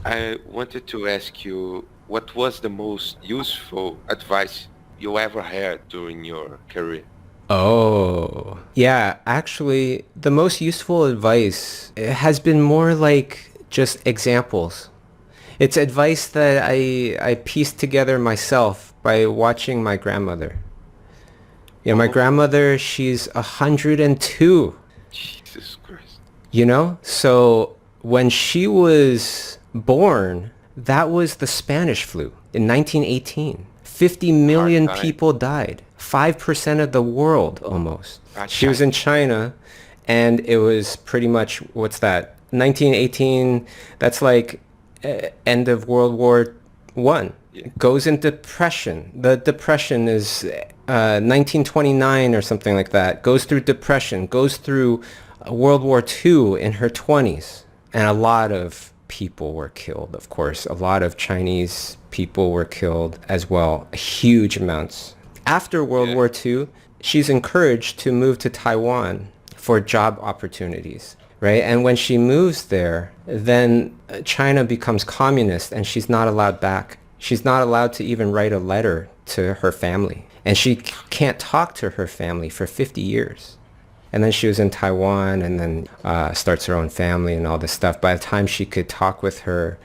I wanted to ask you, what was the most useful advice you ever had during your career? Oh, yeah, actually, the most useful advice has been more like just examples. It's advice that I pieced together myself by watching my grandmother. Yeah, my Oh, grandmother, she's 102, Jesus Christ. So when she was born, that was the Spanish flu in 1918. 50 Hard million time. people died. 5% of the world almost. She was in China. China and it was pretty much, what's that? 1918, that's like end of World War One. Yeah. Goes into depression. The depression is 1929 or something like that. Goes through depression. Goes through World War Two in her 20s, and a lot of people were killed. Of course, a lot of Chinese people were killed as well. Huge amounts. After World Yeah. War Two, she's encouraged to move to Taiwan for job opportunities, right? And when she moves there, then China becomes communist and she's not allowed back. She's not allowed to even write a letter to her family. And she can't talk to her family for 50 years. And then she was in Taiwan and then starts her own family and all this stuff. By the time she could talk with her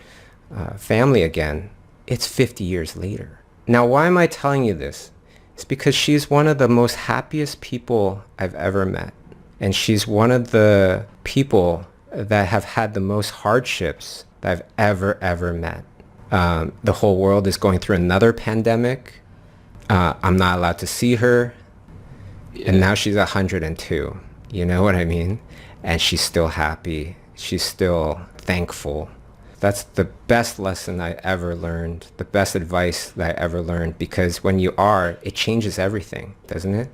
family again, it's 50 years later. Now, why am I telling you this? It's because she's one of the most happiest people I've ever met. And she's one of the people that have had the most hardships that I've ever met. The whole world is going through another pandemic. I'm not allowed to see her. And Yeah. now she's 102. You know what I mean? And she's still happy. She's still thankful. That's the best lesson I ever learned, the best advice that I ever learned, because when you are, it changes everything, doesn't it?